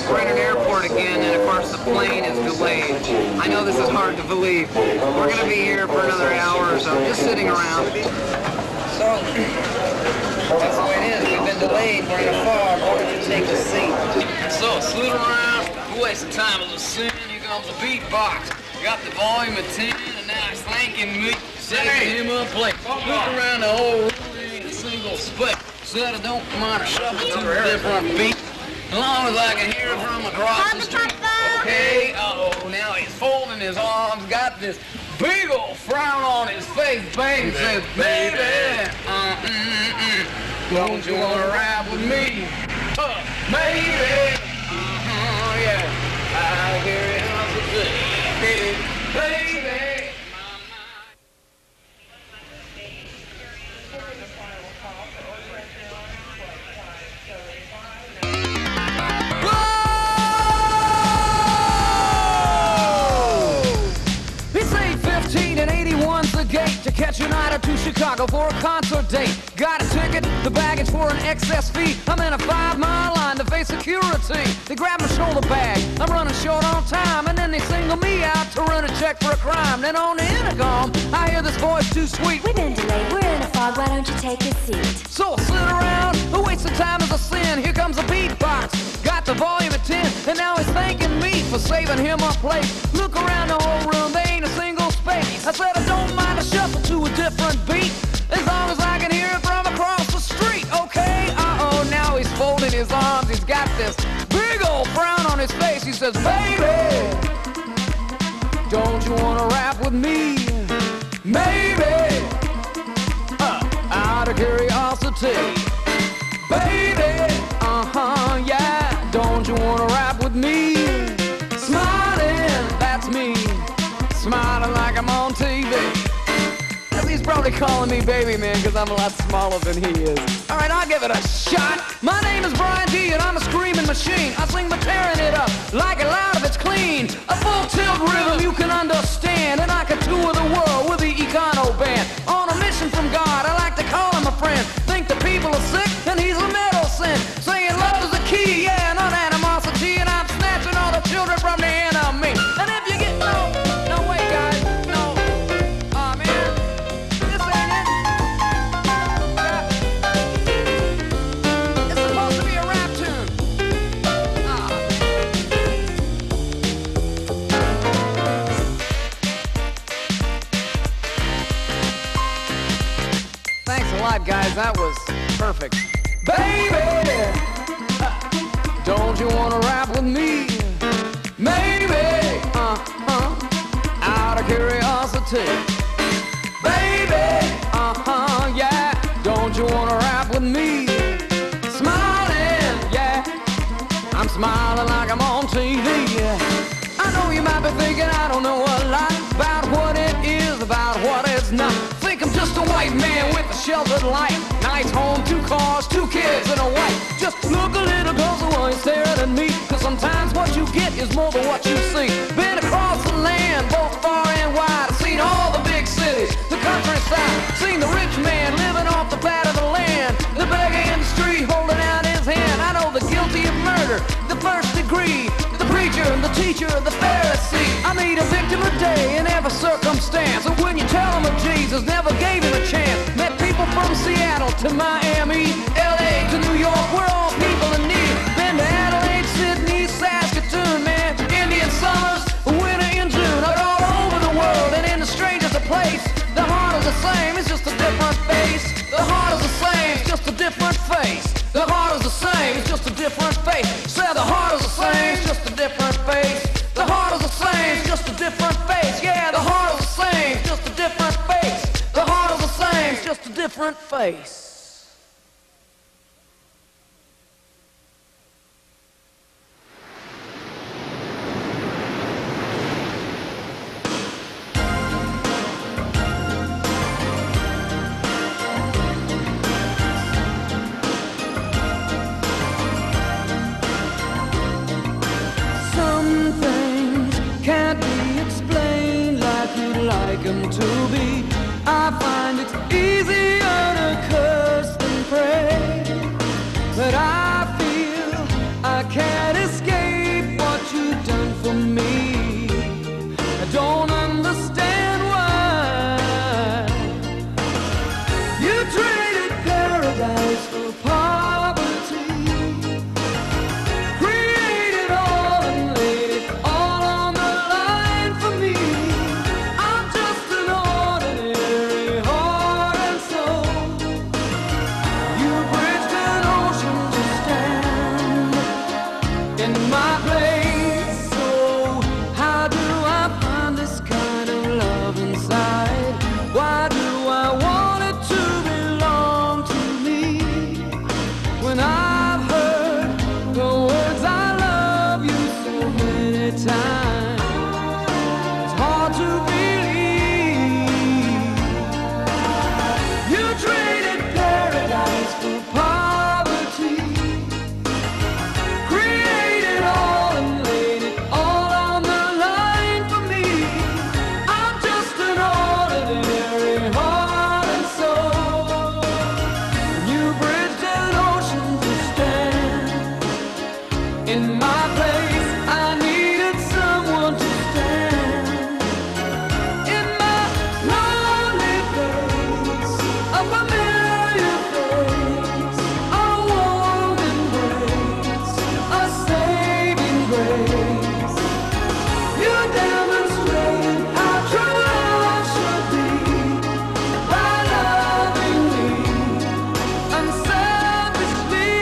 We're in an airport again, and of course the plane is delayed. I know this is hard to believe. We're going to be here for another hour or so, just sitting around. So, that's the way it is. We've been delayed. We're in a fog. Why don't you take a seat? So, slid around. Wasting time is a sin. Here comes the beatbox. Got the volume at 10, and now he's thanking me. Saving him up play. Look around the whole room. Ain't a single speck. Said I don't mind a shuffle to a different beat. As long as I can hear it from across the street. Okay, uh-oh, now he's folding his arms, got this big old frown on his face. Baby says, baby, don't you want to ride with me? Baby, yeah, I hear it on the day. Baby. Gate to catch United to Chicago for a concert date. Got a ticket, the baggage for an excess fee. I'm in a 5-mile line to face security. They grab my shoulder bag, I'm running short on time, and then they single me out to run a check for a crime. Then on the intercom, I hear this voice too sweet. We've been delayed, we're in a fog, why don't you take a seat? So I sit around, a waste of time is a sin. Here comes a beatbox, got the volume at 10, and now he's thanking me for saving him a place. Look around the whole room, there ain't a single space. I said I don't mind a shuffle to a different beat, as long as I can hear it from across the street. Okay, uh-oh, now he's folding his arms. He's got this big old frown on his face. He says, baby, don't you want to rap with me? Maybe, out of curiosity. Baby, yeah, don't you want to rap with me? Smiling, that's me, smiling like I'm on TV. He's probably calling me baby man because I'm a lot smaller than he is. Alright, I'll give it a shot. My name is Bryan D and I'm a screaming machine. I sing but tearing it up like it loud if it's clean. A full tilt rhythm you can understand, and I can tour the world with the Econo band. On a mission from God, I like to call him a friend. Think the people are sick and he's a medicine. Saying love is the key, yeah, not animosity. And I'm snatching all the children from the enemy. And if you get no wait guys, no. Guys, that was perfect. Baby, don't you want to rap with me? Maybe, out of curiosity. Baby, yeah, don't you want to rap with me? Smiling, yeah, I'm smiling like I'm on TV. I know you might be thinking I don't know a lot about what it is, about what it's not. Think I'm just a white man with a sheltered life. Nice home, 2 cars, 2 kids and a wife. Just look a little closer while you're staring at me, cause sometimes what you get is more than what you see. Been across the land, both far and wide. I've seen all the big cities, the countryside. Seen the rich man living off the fat of the land, the beggar in the street holding out his hand. I know the guilty of murder, the first degree, the preacher, the teacher, the Pharisee. I meet a victim a day in every circumstance, and when you tell them of Jesus, never gave him a chance. Met people from Seattle to Miami, LA to New York, we're all people in need. Been to Adelaide, Sydney, Saskatoon, man, Indian summers, winter in June. I've all over the world, and in the strangest of place. The heart is the same, it's just a different face. The heart is the same, it's just a different face. The heart is the same, it's just a different face. Say the heart is the same, it's just a different face. The heart is the same, it's just a different face. Yeah, the heart is the same, it's just a different face. The heart is the same, it's just a different different face. Some things can't be explained like you'd like them to be. I find it's easier to curse than pray, but I feel I can't escape what you've done for me. I don't understand why you traded paradise for poverty, created all and laid it all on the line for me. I'm just an ordinary heart and soul. You bridged an ocean to stand in my place. So how do I find this kind of love inside? Why do I want it to belong to me when I've heard the words I love you so many times? It's hard to believe you traded paradise for poverty, created all and laid it all on the line for me. I'm just an ordinary heart and soul. You bridged an ocean to stand in my place. I needed someone to stand in my lonely place, a familiar face, a warm embrace, a saving grace. You demonstrated how true love should be by loving me unselfishly.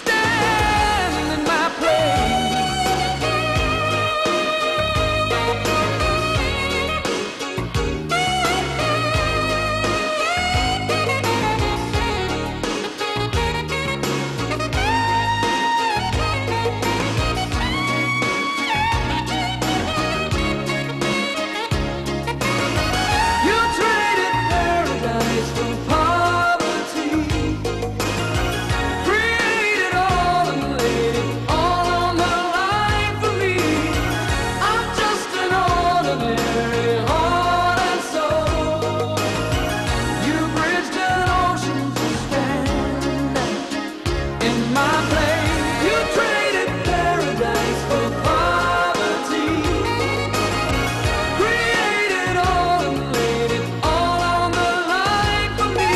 Stand in my place. You traded paradise for poverty, created all and laid it all on the line for me. I'm just an ordinary heart and soul. You bridged an ocean to stand in my place. You traded paradise for poverty, created all and laid it all on the line for me.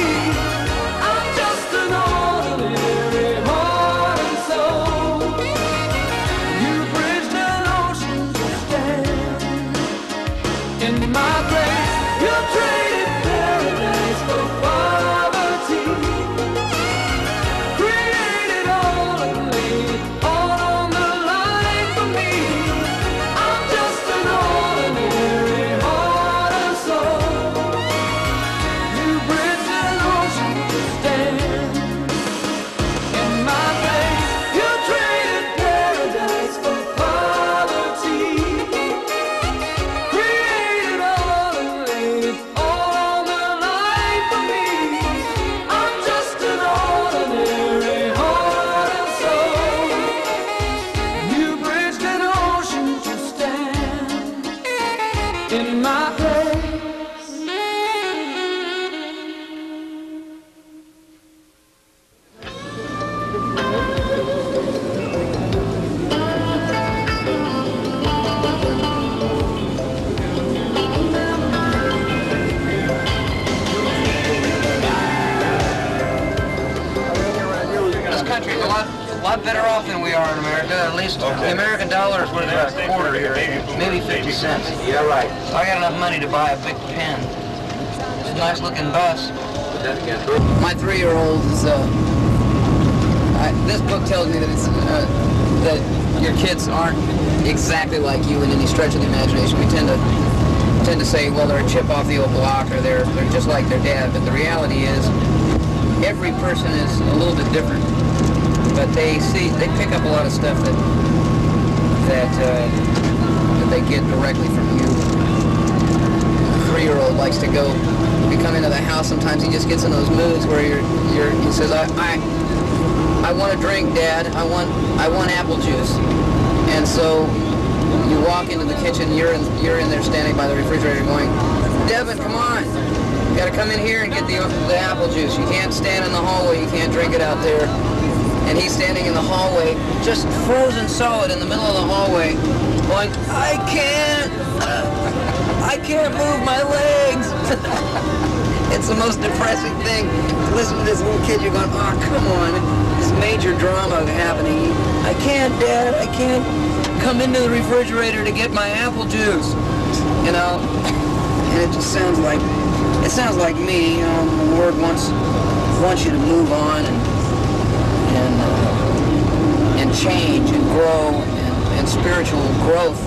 I'm just an ordinary heart and soul. You bridged an ocean to stand in my place. You traded paradise for poverty, created all and laid it all on the line for me. I'm just an ordinary heart and soul. You bridged an ocean to stand in my place. You traded paradise for poverty, created all and laid it all on the line for me. I'm just an ordinary heart and soul. You bridged an ocean to stand in my place. This country's a lot better off than we are in America. At least the American dollar is worth about a quarter here, maybe 50 cents. Yeah, right. I got enough money to buy a big pen. It's a nice looking bus. My 3-year-old is this book tells me that it's that your kids aren't exactly like you in any stretch of the imagination. We tend to say, well, they're a chip off the old block, or they're just like their dad. But the reality is, every person is a little bit different. But they pick up a lot of stuff that they get directly from you. A 3-year-old likes to go. We come into the house. Sometimes he just gets in those moods where he says, I want a drink, Dad. I want apple juice. And so you walk into the kitchen. You're in there standing by the refrigerator, going, Devin, come on. You got to come in here and get the apple juice. You can't stand in the hallway. You can't drink it out there. And he's standing in the hallway, just frozen solid in the middle of the hallway, going, I can't move my legs. It's the most depressing thing. Listen to this little kid, you're going, oh, come on. This major drama happening. I can't, Dad, I can't come into the refrigerator to get my apple juice. You know, and it just sounds like me. You know, the Lord wants you to move on and change and grow, and spiritual growth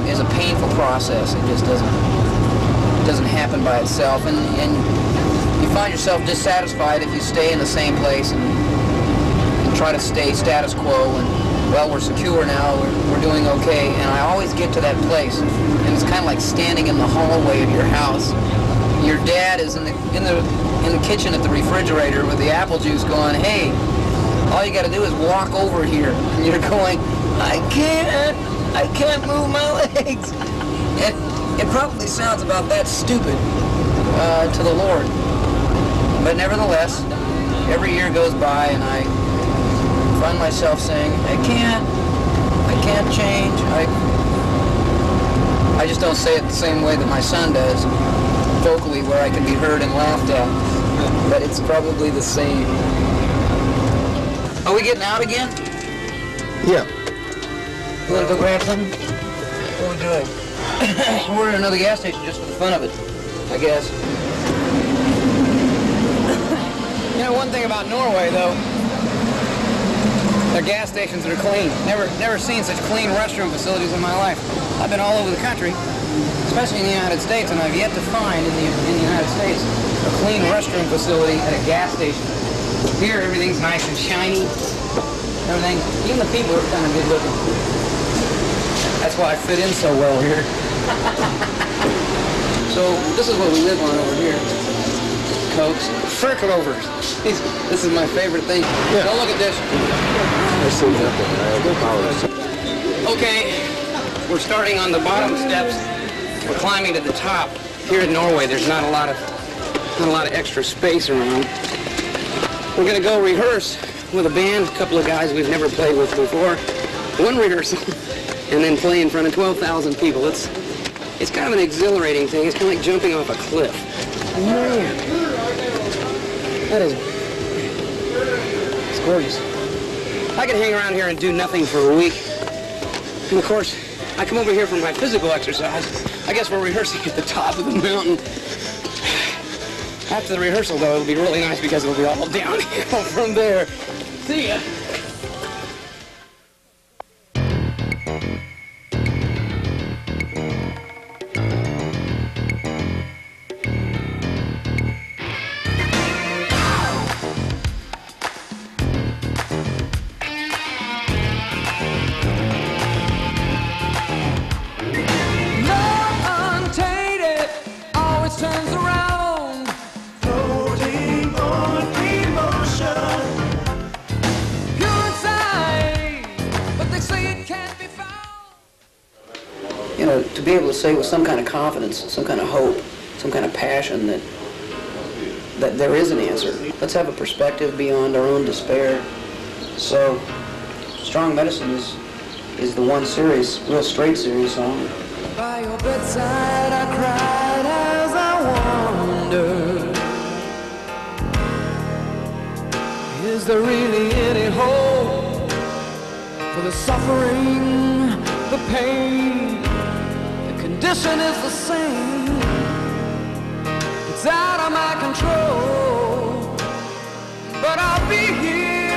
is a painful process. It just doesn't happen by itself, and you find yourself dissatisfied if you stay in the same place and try to stay status quo. And well, we're secure now, we're doing okay. And I always get to that place, and it's kind of like standing in the hallway of your house. Your dad is in the kitchen at the refrigerator with the apple juice, going, hey, all you got to do is walk over here. And you're going, I can't move my legs. And it probably sounds about that stupid to the Lord. But nevertheless, every year goes by and I find myself saying, I can't change. I just don't say it the same way that my son does, vocally, where I can be heard and laughed at. But it's probably the same. Are we getting out again? Yeah. You want to go grab something? What are we doing? We're at another gas station just for the fun of it, I guess. You know, one thing about Norway, though, their gas stations are clean. Never seen such clean restroom facilities in my life. I've been all over the country, especially in the United States, and I've yet to find in the United States a clean restroom facility at a gas station. Here, everything's nice and shiny. Everything, even the people are kind of good looking. That's why I fit in so well here. So this is what we live on over here. Cokes, Circlovers. This is my favorite thing. Yeah. Don't look at this. Okay, we're starting on the bottom steps. We're climbing to the top. Here in Norway, there's not a lot of extra space around. We're going to go rehearse with a band, a couple of guys we've never played with before. One rehearsal, and then play in front of 12,000 people. It's kind of an exhilarating thing. It's kind of like jumping off a cliff. Man, it's gorgeous. I could hang around here and do nothing for a week. And of course, I come over here for my physical exercise. I guess we're rehearsing at the top of the mountain. After the rehearsal, though, it'll be really nice because it'll be all downhill from there. See ya. You know, to be able to say with some kind of confidence, some kind of hope, some kind of passion that there is an answer. Let's have a perspective beyond our own despair. So, Strong Medicine is the one serious, real straight serious song. By your bedside I cried as I wandered. Is there really any hope for the suffering, the pain? Condition is the same. It's out of my control, but I'll be here.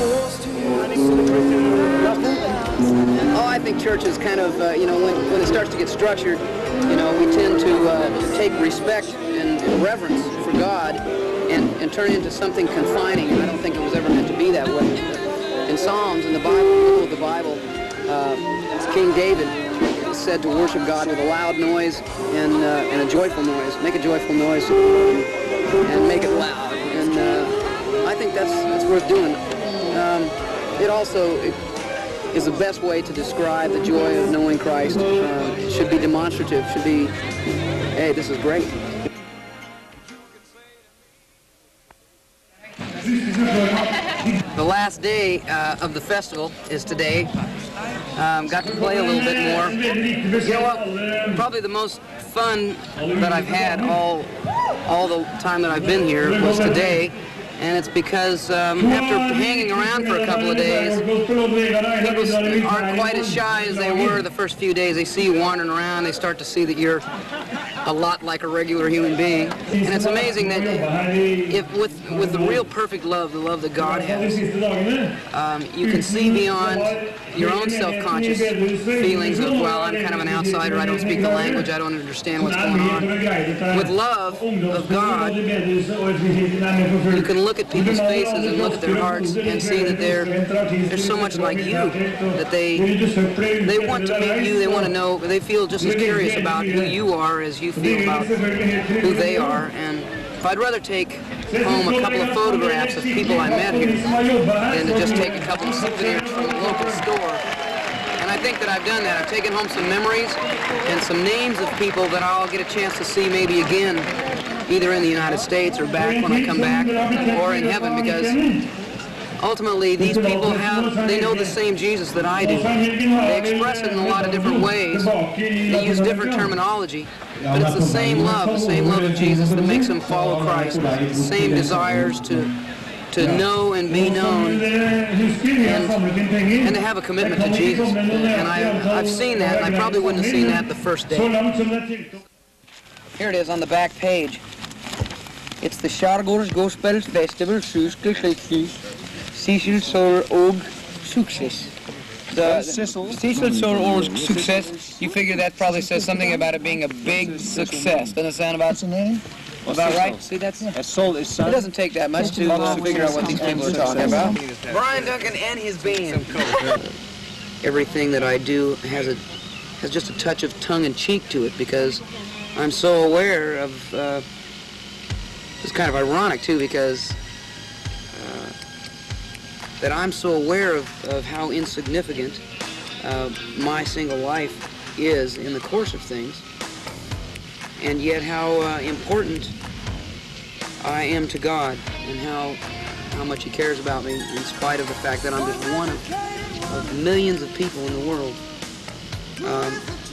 Oh, I think church is kind of, you know, when it starts to get structured, you know, we tend to take respect and reverence for God and turn it into something confining, and I don't think it was ever meant to be that way. In Psalms, in the Bible, in the middle of the Bible, King David said to worship God with a loud noise and a joyful noise. Make a joyful noise and make it loud. And I think that's worth doing. It also is the best way to describe the joy of knowing Christ. It should be demonstrative. Should be, hey, this is great. The last day of the festival is today. Got to play a little bit more. You know what? Probably the most fun that I've had all the time that I've been here was today. And it's because after hanging around for a couple of days, people aren't quite as shy as they were the first few days. They see you wandering around, they start to see that you're a lot like a regular human being. And it's amazing that if with the real perfect love, the love that God has, you can see beyond your own self-conscious feelings of, well, I'm kind of an outsider, I don't speak the language, I don't understand what's going on. With love of God, you can look at people's faces and look at their hearts and see that they're so much like you, that they want to meet you, they want to know, they feel just as curious about who you are as you feel about who they are. And I'd rather take home a couple of photographs of people I met here than to just take a couple of souvenirs from a local store. And I think that I've done that. I've taken home some memories and some names of people that I'll get a chance to see maybe again, either in the United States or back when I come back, or in heaven, because ultimately these people they know the same Jesus that I do. They express it in a lot of different ways. They use different terminology, but it's the same love of Jesus that makes them follow Christ. The same desires to know and be known, and to have a commitment to Jesus. And I've seen that, and I probably wouldn't have seen that the first day. Here it is on the back page. It's the Skjærgårds Gospel Festival Cecil Sor og Success. Cecil Sor og Success. You figure that probably says something about it being a big success. Doesn't it sound about right? See, it doesn't take that much to figure out what these people are talking about. Bryan Duncan and his band. Everything that I do has just a touch of tongue-in-cheek to it, because I'm so aware of. It's kind of ironic too, because that I'm so aware of how insignificant my single life is in the course of things, and yet how important I am to God, and how much He cares about me, in spite of the fact that I'm just one of millions of people in the world.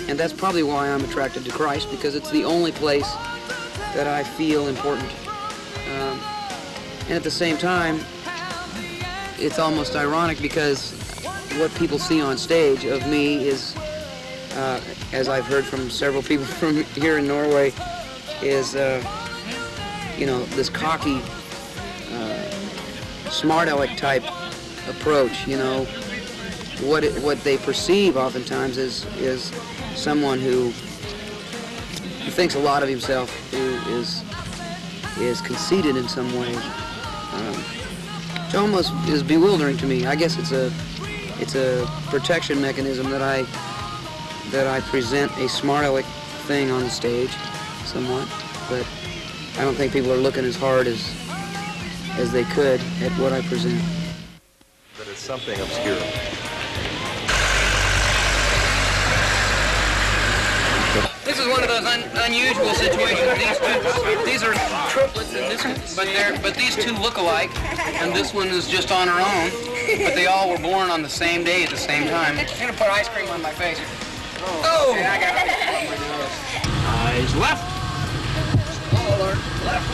And that's probably why I'm attracted to Christ, because it's the only place that I feel important. And at the same time, it's almost ironic, because what people see on stage of me is, as I've heard from several people from here in Norway, is, you know, this cocky, smart aleck type approach. You know, what they perceive oftentimes is someone who thinks a lot of himself, who is conceited in some way, which almost is bewildering to me. I guess it's a protection mechanism that I present a smart aleck thing on the stage, somewhat, but I don't think people are looking as hard as they could at what I present. But it's something obscure. This is one of those unusual situations. These are triplets, but these two look alike, and this one is just on her own. But they all were born on the same day at the same time. I'm gonna put ice cream on my face. Oh! Okay, I got it. Eyes left. Oh Lord, left.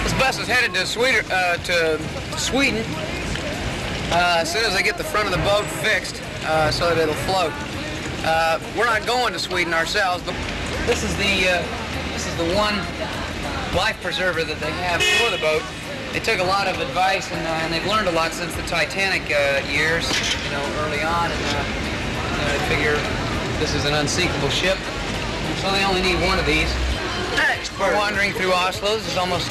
This bus is headed to Sweden. As soon as I get the front of the boat fixed, so that it'll float. We're not going to Sweden ourselves, but this is the one life preserver that they have for the boat. They took a lot of advice, and they've learned a lot since the Titanic years, early on, and they figure this is an unsinkable ship, so they only need one of these. We're wandering through Oslo. This is almost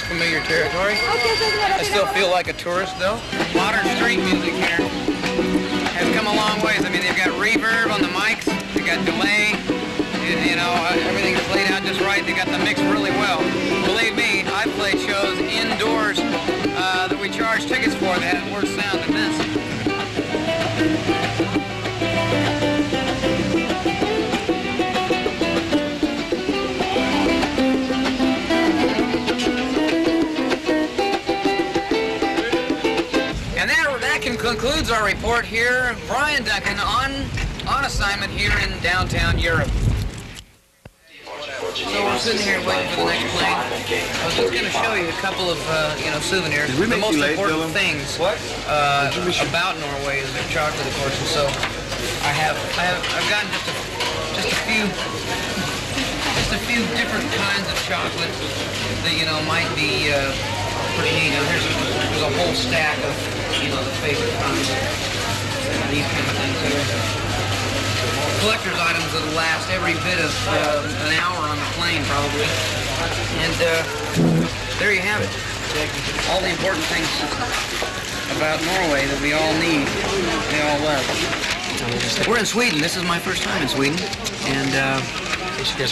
familiar territory. I still feel like a tourist, though. Modern street music here has come a long ways. I mean, they've got reverb on the mics, they've got delay, everything's played out just right. They got the mix really well. Believe me, I've played shows indoors that we charge tickets for that had worse sound than this. Concludes our report here. Bryan Duncan on assignment here in downtown Europe. So we're sitting here waiting for the next plane. I was just going to show you a couple of souvenirs. The most important things about Norway is their chocolate, of course. And so I've gotten just a few different kinds of chocolate that might be pretty neat. Now there's a whole stack of the favorite kinds. These kind of things here. Collector's items that'll last every bit of an hour on the plane, probably. And there you have it. All the important things about Norway that we all need, we all love. We're in Sweden. This is my first time in Sweden, and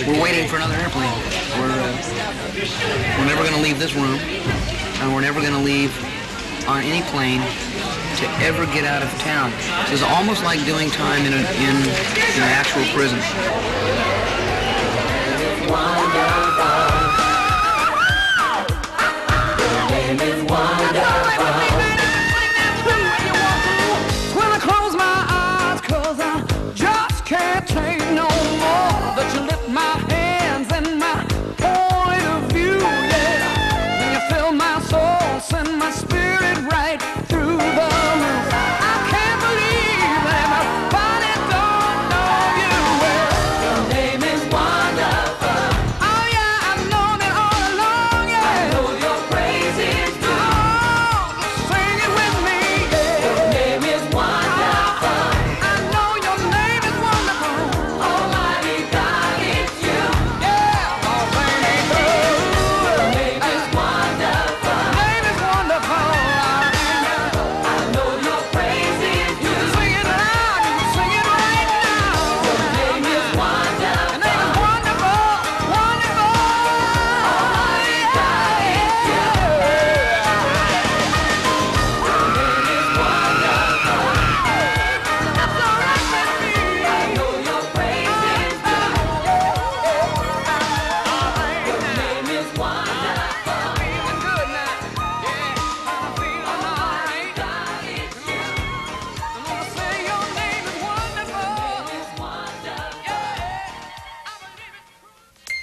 we're waiting for another airplane. We're never going to leave this room, and we're never going to leave on any plane to ever get out of town. This is almost like doing time in an actual prison. When I close my eyes, 'cause I just can't take no more, but you lift my hands and my point of view, yeah. And you fill my soul, send my spirit right through the roof. I can't believe that my body don't know you well. Your name is wonderful. Oh yeah, I've known it all along, yeah. I know your praise is due. Oh, sing it with me, yeah. Your name is wonderful. I know your name is wonderful. Almighty God, it's you. Yeah, oh baby, your name is wonderful. Your name is wonderful.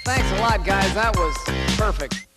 Thanks a lot, guys. That was perfect.